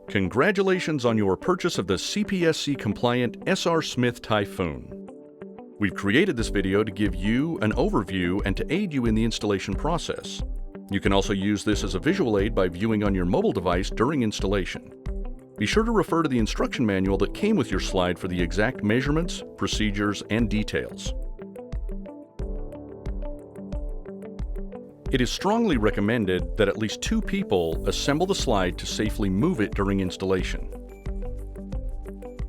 Congratulations on your purchase of the CPSC-compliant SR Smith Typhoon. We've created this video to give you an overview and to aid you in the installation process. You can also use this as a visual aid by viewing on your mobile device during installation. Be sure to refer to the instruction manual that came with your slide for the exact measurements, procedures, and details. It is strongly recommended that at least 2 people assemble the slide to safely move it during installation.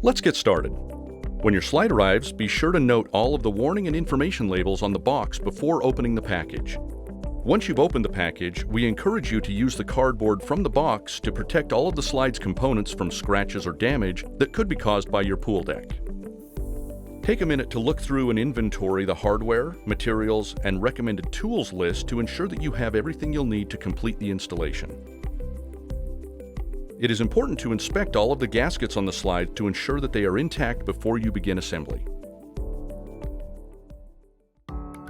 Let's get started. When your slide arrives, be sure to note all of the warning and information labels on the box before opening the package. Once you've opened the package, we encourage you to use the cardboard from the box to protect all of the slide's components from scratches or damage that could be caused by your pool deck. Take a minute to look through and inventory the hardware, materials, and recommended tools list to ensure that you have everything you'll need to complete the installation. It is important to inspect all of the gaskets on the slide to ensure that they are intact before you begin assembly.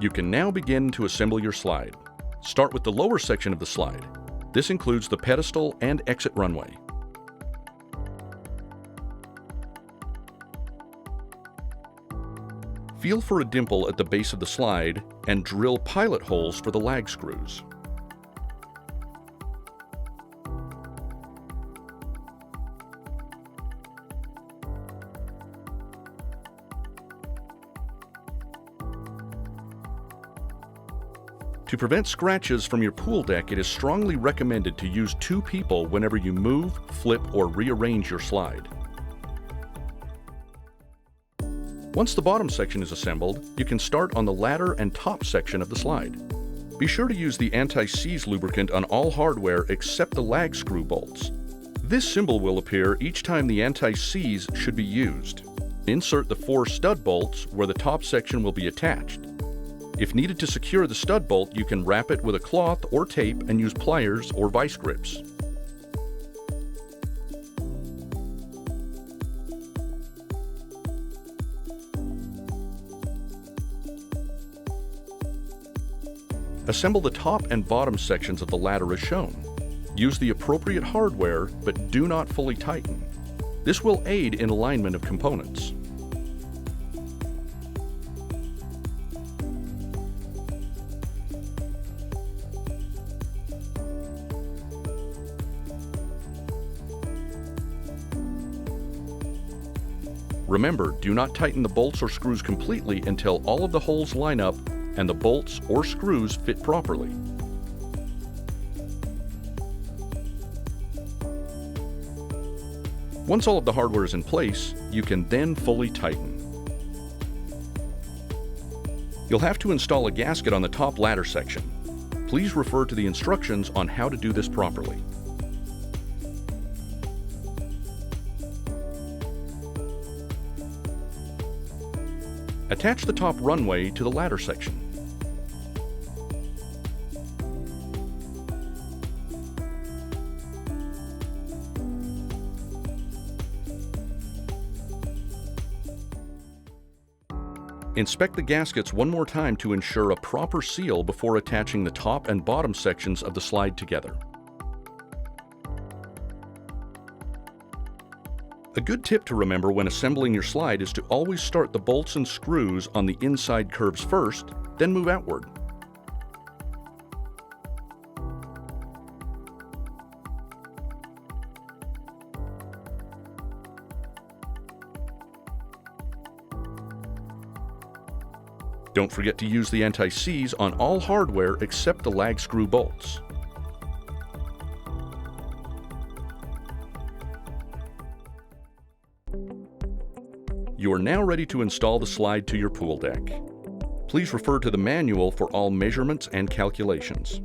You can now begin to assemble your slide. Start with the lower section of the slide. This includes the pedestal and exit runway. Feel for a dimple at the base of the slide and drill pilot holes for the lag screws. To prevent scratches from your pool deck, it is strongly recommended to use 2 people whenever you move, flip, or rearrange your slide. Once the bottom section is assembled, you can start on the ladder and top section of the slide. Be sure to use the anti-seize lubricant on all hardware except the lag screw bolts. This symbol will appear each time the anti-seize should be used. Insert the 4 stud bolts where the top section will be attached. If needed to secure the stud bolt, you can wrap it with a cloth or tape and use pliers or vice grips. Assemble the top and bottom sections of the ladder as shown. Use the appropriate hardware, but do not fully tighten. This will aid in alignment of components. Remember, do not tighten the bolts or screws completely until all of the holes line up and the bolts or screws fit properly. Once all of the hardware is in place, you can then fully tighten. You'll have to install a gasket on the top ladder section. Please refer to the instructions on how to do this properly. Attach the top runway to the ladder section. Inspect the gaskets one more time to ensure a proper seal before attaching the top and bottom sections of the slide together. A good tip to remember when assembling your slide is to always start the bolts and screws on the inside curves first, then move outward. Don't forget to use the anti-seize on all hardware except the lag screw bolts. You are now ready to install the slide to your pool deck. Please refer to the manual for all measurements and calculations.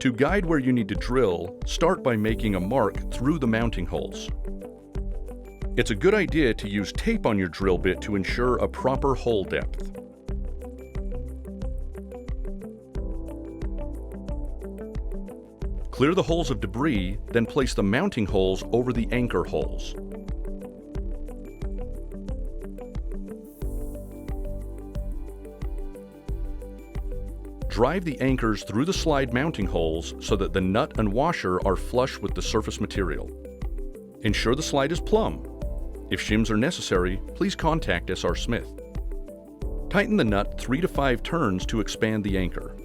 To guide where you need to drill, start by making a mark through the mounting holes. It's a good idea to use tape on your drill bit to ensure a proper hole depth. Clear the holes of debris, then place the mounting holes over the anchor holes. drive the anchors through the slide mounting holes so that the nut and washer are flush with the surface material. Ensure the slide is plumb. If shims are necessary, please contact SR Smith. Tighten the nut 3 to 5 turns to expand the anchor.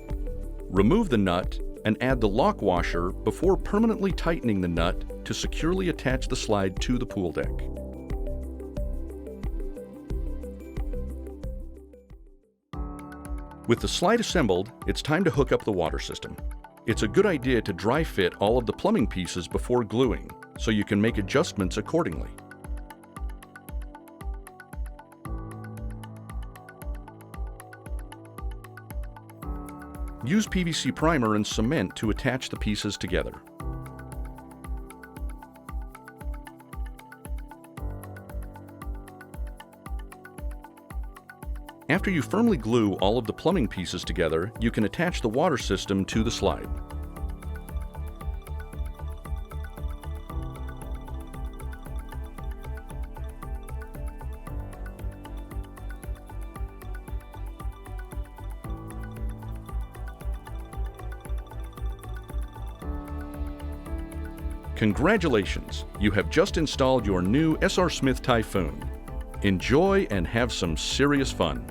Remove the nut and add the lock washer before permanently tightening the nut to securely attach the slide to the pool deck. With the slide assembled, it's time to hook up the water system. It's a good idea to dry fit all of the plumbing pieces before gluing, so you can make adjustments accordingly. Use PVC primer and cement to attach the pieces together. After you firmly glue all of the plumbing pieces together, you can attach the water system to the slide. Congratulations! You have just installed your new SR Smith Typhoon. Enjoy and have some serious fun.